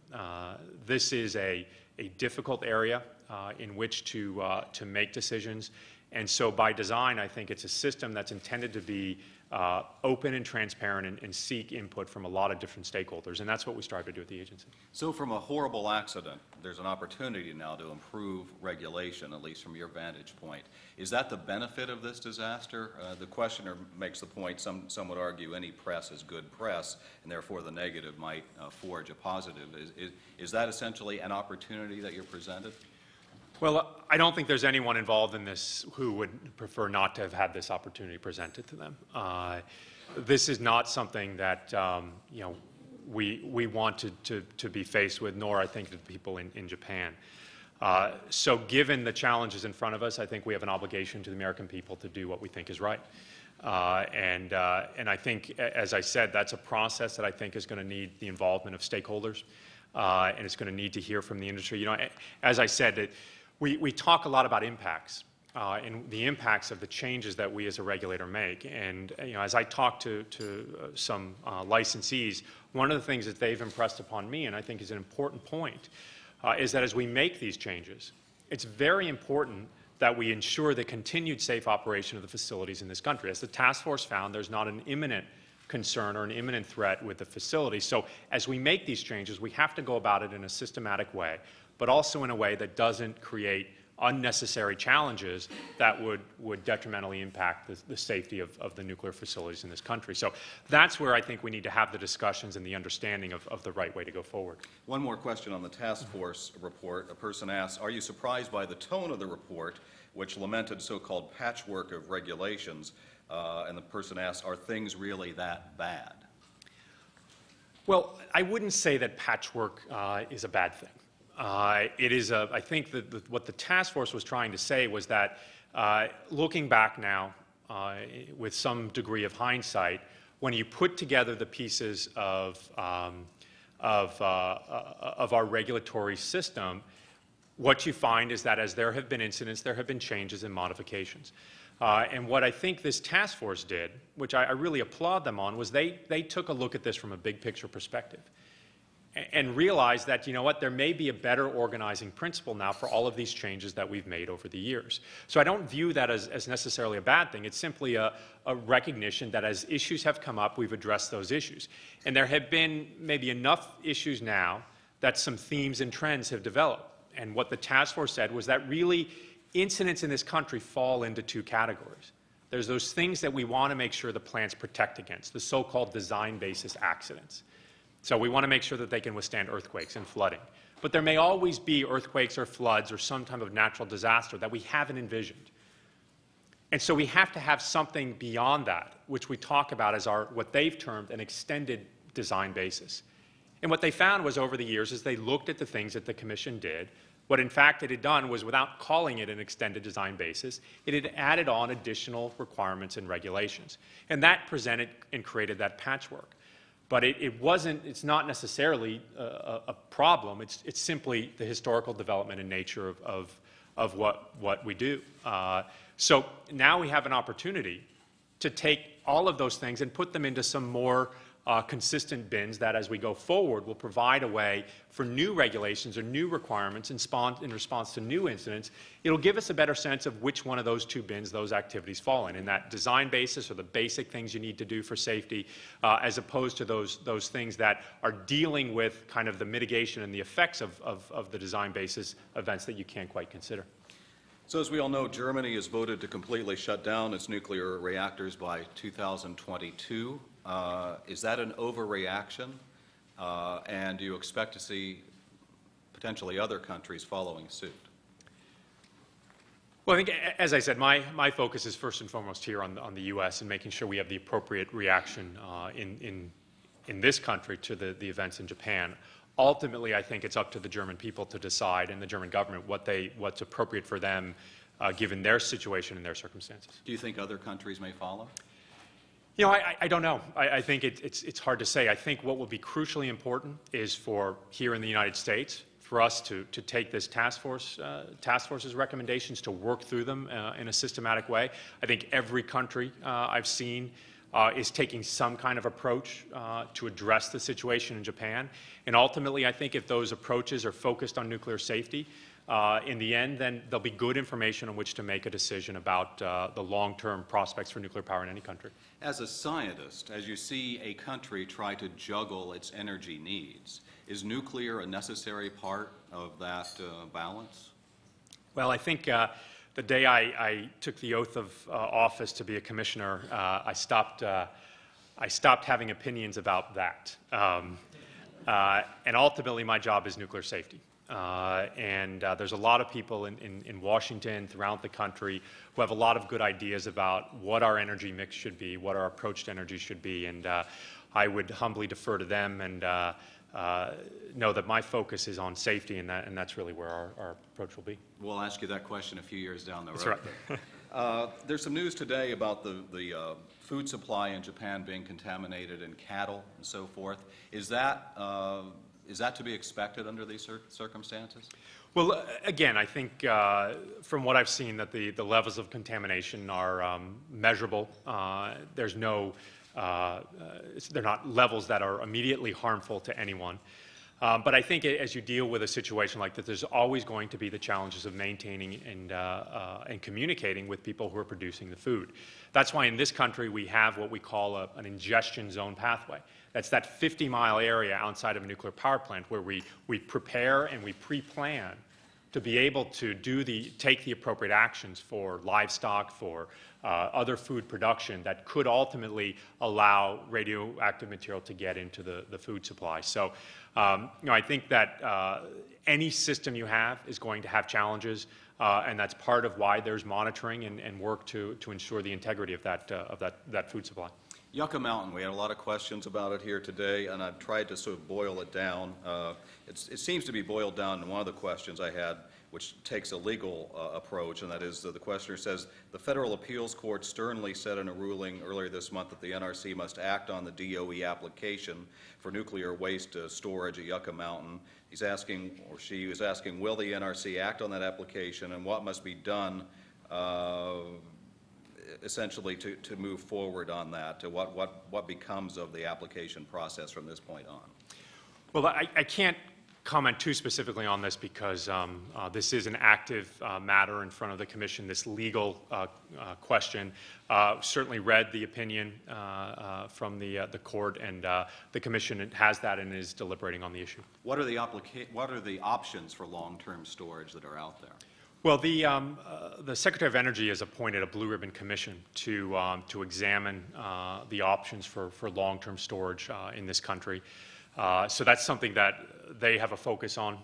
This is a difficult area in which to make decisions. And so by design, I think it's a system that's intended to be open and transparent and seek input from a lot of different stakeholders, and that's what we strive to do at the agency. So from a horrible accident, there's an opportunity now to improve regulation, at least from your vantage point. Is that the benefit of this disaster? The questioner makes the point, some would argue any press is good press, and therefore the negative might forge a positive. Is that essentially an opportunity that you're presented? Well, I don't think there's anyone involved in this who would prefer not to have had this opportunity presented to them. This is not something that we want to be faced with, nor I think the people in Japan. So given the challenges in front of us, I think we have an obligation to the American people to do what we think is right. And I think, as I said, that's a process that I think is going to need the involvement of stakeholders, and it's going to need to hear from the industry. You know, as I said, we talk a lot about impacts and the impacts of the changes that we as a regulator make. And as I talk to some licensees, one of the things that they've impressed upon me, and I think is an important point, is that as we make these changes, it's very important that we ensure the continued safe operation of the facilities in this country. As the task force found, there's not an imminent concern or an imminent threat with the facility. So as we make these changes, we have to go about it in a systematic way, but also in a way that doesn't create unnecessary challenges that would detrimentally impact the safety of the nuclear facilities in this country. So that's where I think we need to have the discussions and the understanding of the right way to go forward. One more question on the task force report. A person asks, are you surprised by the tone of the report, which lamented so-called patchwork of regulations? And the person asks, are things really that bad? Well, I wouldn't say that patchwork is a bad thing. It is I think that what the task force was trying to say was that looking back now with some degree of hindsight, when you put together the pieces of our regulatory system, what you find is that as there have been incidents, there have been changes and modifications. And what I think this task force did, which I really applaud them on, was they took a look at this from a big picture perspective and realized that, you know what, there may be a better organizing principle now for all of these changes that we've made over the years. So I don't view that as necessarily a bad thing. It's simply a recognition that as issues have come up, we've addressed those issues. And there have been maybe enough issues now that some themes and trends have developed. And what the task force said was that really incidents in this country fall into two categories. There's those things that we want to make sure the plants protect against, the so-called design basis accidents. So we want to make sure that they can withstand earthquakes and flooding. But there may always be earthquakes or floods or some type of natural disaster that we haven't envisioned. And so we have to have something beyond that, which we talk about as what they've termed an extended design basis. And what they found was over the years is they looked at the things that the Commission did. What in fact it had done was, without calling it an extended design basis, it had added on additional requirements and regulations. And that presented and created that patchwork. But it's not necessarily a problem. It's simply the historical development and nature of what we do. So now we have an opportunity to take all of those things and put them into some more consistent bins that, as we go forward, will provide a way for new regulations or new requirements in response to new incidents. It'll give us a better sense of which one of those two bins those activities fall in that design basis, or the basic things you need to do for safety, as opposed to those things that are dealing with kind of the mitigation and the effects of the design basis events that you can't quite consider. So as we all know, Germany has voted to completely shut down its nuclear reactors by 2022. Is that an overreaction? And do you expect to see potentially other countries following suit? Well, I think, as I said, my focus is first and foremost here on the U.S. and making sure we have the appropriate reaction in this country to the events in Japan. Ultimately, I think it's up to the German people to decide, and the German government, what's appropriate for them given their situation and their circumstances. Do you think other countries may follow? You know, I don't know. I think it's hard to say. I think what will be crucially important is for here in the United States, for us to take this task force's recommendations, to work through them in a systematic way. I think every country I've seen is taking some kind of approach to address the situation in Japan. And ultimately, I think if those approaches are focused on nuclear safety, in the end, then there'll be good information on which to make a decision about the long-term prospects for nuclear power in any country. As a scientist, as you see a country try to juggle its energy needs, is nuclear a necessary part of that balance? Well, I think the day I took the oath of office to be a commissioner, I stopped having opinions about that. And ultimately, my job is nuclear safety. There's a lot of people in Washington, throughout the country, who have a lot of good ideas about what our energy mix should be, what our approach to energy should be, and I would humbly defer to them and know that my focus is on safety, and that's really where our approach will be. We'll ask you that question a few years down the road. That's right. There's some news today about the food supply in Japan being contaminated in cattle and so forth. Is that to be expected under these circumstances? Well, again, I think from what I've seen that the levels of contamination are measurable. There's no they're not levels that are immediately harmful to anyone. But I think as you deal with a situation like that, there's always going to be the challenges of maintaining and communicating with people who are producing the food. That's why in this country we have what we call an ingestion zone pathway. That's that 50-mile area outside of a nuclear power plant where we prepare and we pre-plan to be able to take the appropriate actions for livestock, for other food production that could ultimately allow radioactive material to get into the food supply. So, I think that any system you have is going to have challenges, and that's part of why there's monitoring and work to ensure the integrity of that food supply. Yucca Mountain, we had a lot of questions about it here today, and I've tried to sort of boil it down. It seems to be boiled down in one of the questions I had, which takes a legal approach, and that is the questioner says, the Federal Appeals Court sternly said in a ruling earlier this month that the NRC must act on the DOE application for nuclear waste storage at Yucca Mountain. He's asking, or she is asking, will the NRC act on that application, and what must be done essentially to move forward on that? What becomes of the application process from this point on? Well, I can't comment too specifically on this because this is an active matter in front of the Commission, this legal question. Certainly read the opinion from the court, and the Commission has that and is deliberating on the issue. What are the options for long-term storage that are out there? Well, the Secretary of Energy has appointed a Blue Ribbon Commission to examine the options for long-term storage in this country. So that's something that they have a focus on.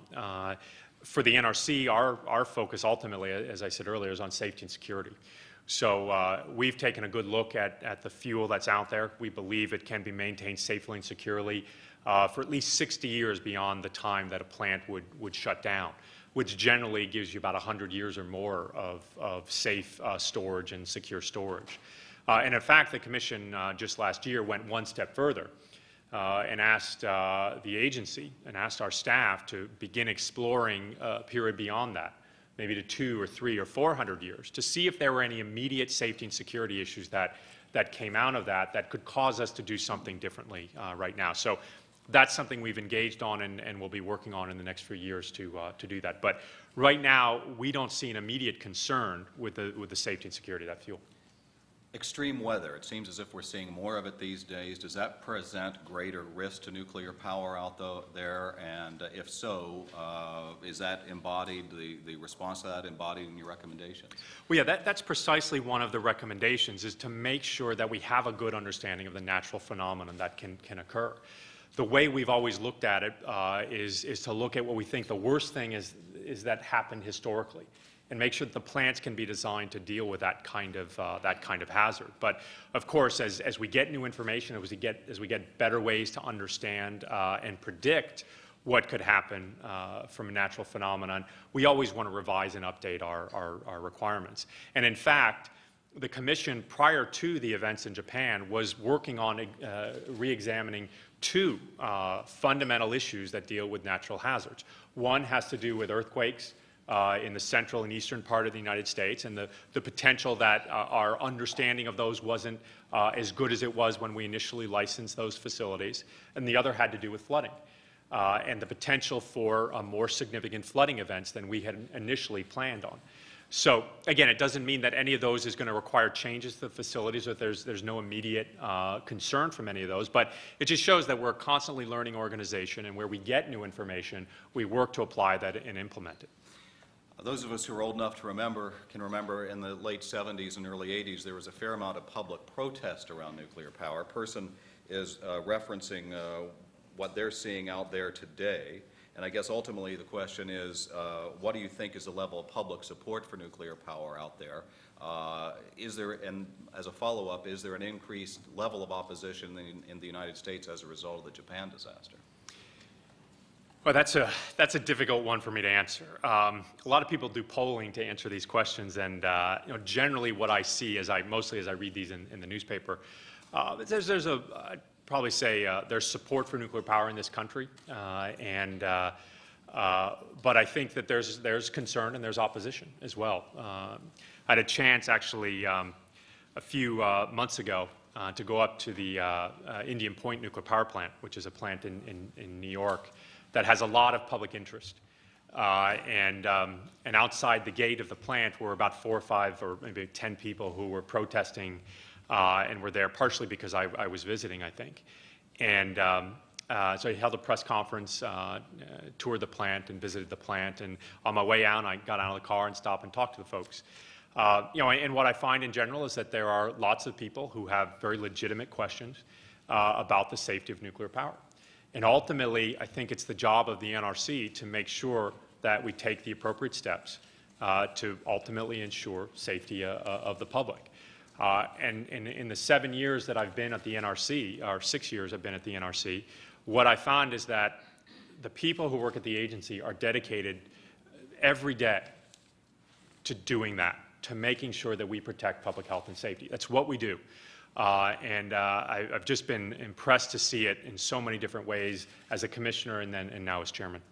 For the NRC, our focus ultimately, as I said earlier, is on safety and security. So we've taken a good look at the fuel that's out there. We believe it can be maintained safely and securely for at least 60 years beyond the time that a plant would shut down, which generally gives you about 100 years or more of safe storage and secure storage. And in fact, the Commission just last year went one step further and asked the agency and asked our staff to begin exploring a period beyond that, maybe to 200 or 300 or 400 years, to see if there were any immediate safety and security issues that came out of that could cause us to do something differently right now. So that's something we've engaged on and will be working on in the next few years to do that. But right now, we don't see an immediate concern with the safety and security of that fuel. Extreme weather, it seems as if we're seeing more of it these days. Does that present greater risk to nuclear power out there? And if so, is that embodied, the response to that embodied in your recommendations? Well, yeah, that's precisely one of the recommendations, is to make sure that we have a good understanding of the natural phenomenon that can occur. The way we've always looked at it is to look at what we think the worst thing is that happened historically, and make sure that the plants can be designed to deal with that kind of hazard. But of course, as we get new information, as we get better ways to understand and predict what could happen from a natural phenomenon, we always want to revise and update our requirements. And in fact, the Commission, prior to the events in Japan, was working on re-examining two fundamental issues that deal with natural hazards. One has to do with earthquakes in the central and eastern part of the United States, and the potential that our understanding of those wasn't as good as it was when we initially licensed those facilities. And the other had to do with flooding. and the potential for more significant flooding events than we had initially planned on. So again, it doesn't mean that any of those is going to require changes to the facilities, or there's no immediate concern from any of those, but it just shows that we're a constantly learning organization, and where we get new information, we work to apply that and implement it. Those of us who are old enough to remember can remember in the late 70s and early 80s there was a fair amount of public protest around nuclear power. A person is referencing what they're seeing out there today. And I guess ultimately the question is, what do you think is the level of public support for nuclear power out there? Is there, and as a follow-up, is there an increased level of opposition in the United States as a result of the Japan disaster? Well, that's a difficult one for me to answer. A lot of people do polling to answer these questions, and generally what I see, mostly as I read these in the newspaper, there's I'd probably say there's support for nuclear power in this country, but I think that there's concern and there's opposition as well. I had a chance actually a few months ago to go up to the Indian Point nuclear power plant, which is a plant in New York that has a lot of public interest. And outside the gate of the plant were about 4 or 5 or maybe 10 people who were protesting and were there partially because I was visiting, I think. And so I held a press conference, toured the plant and visited the plant. And on my way out, I got out of the car and stopped and talked to the folks. And what I find in general is that there are lots of people who have very legitimate questions about the safety of nuclear power. And ultimately, I think it's the job of the NRC to make sure that we take the appropriate steps to ultimately ensure safety of the public. And in the 7 years that I've been at the NRC, or 6 years I've been at the NRC, what I found is that the people who work at the agency are dedicated every day to doing that, to making sure that we protect public health and safety. That's what we do. I've just been impressed to see it in so many different ways as a commissioner and now as chairman.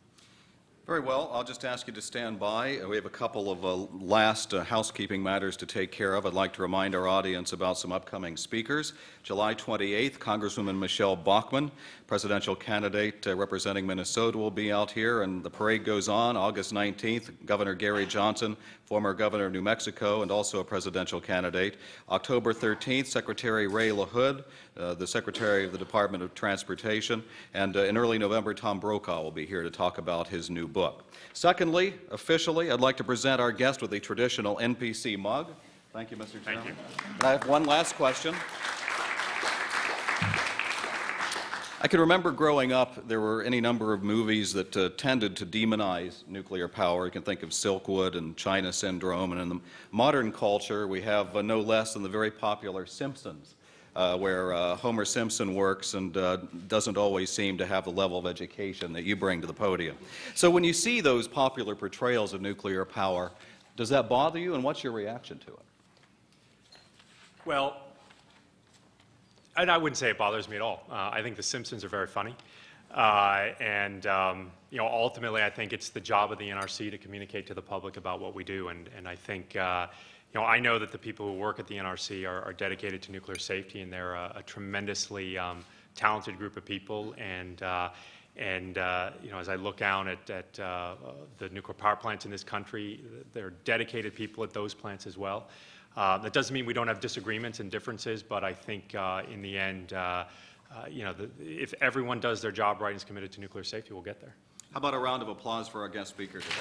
Very well. I'll just ask you to stand by. We have a couple of last housekeeping matters to take care of. I'd like to remind our audience about some upcoming speakers. July 28th, Congresswoman Michelle Bachmann, presidential candidate representing Minnesota, will be out here, and the parade goes on. August 19th, Governor Gary Johnson, former governor of New Mexico and also a presidential candidate. October 13th, Secretary Ray LaHood, the Secretary of the Department of Transportation, and in early November, Tom Brokaw will be here to talk about his new book. Secondly, officially, I'd like to present our guest with a traditional NPC mug. Thank you, Mr. Chairman. Thank you. And I have one last question. I can remember growing up, there were any number of movies that tended to demonize nuclear power. You can think of Silkwood and China Syndrome, and in the modern culture, we have no less than the very popular Simpsons, where Homer Simpson works and doesn't always seem to have the level of education that you bring to the podium. So when you see those popular portrayals of nuclear power, does that bother you, and what's your reaction to it? Well, and I wouldn't say it bothers me at all. I think the Simpsons are very funny. Ultimately, I think it's the job of the NRC to communicate to the public about what we do. And I think, I know that the people who work at the NRC are dedicated to nuclear safety, and they're a tremendously talented group of people. And as I look down at the nuclear power plants in this country, there are dedicated people at those plants as well. That doesn't mean we don't have disagreements and differences, but I think in the end, if everyone does their job right and is committed to nuclear safety, we'll get there. How about a round of applause for our guest speaker today?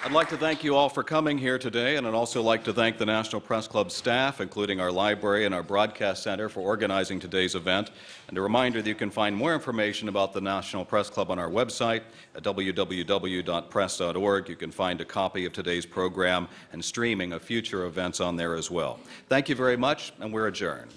I'd like to thank you all for coming here today, and I'd also like to thank the National Press Club staff, including our library and our broadcast center, for organizing today's event. And a reminder that you can find more information about the National Press Club on our website at www.press.org. You can find a copy of today's program and streaming of future events on there as well. Thank you very much, and we're adjourned.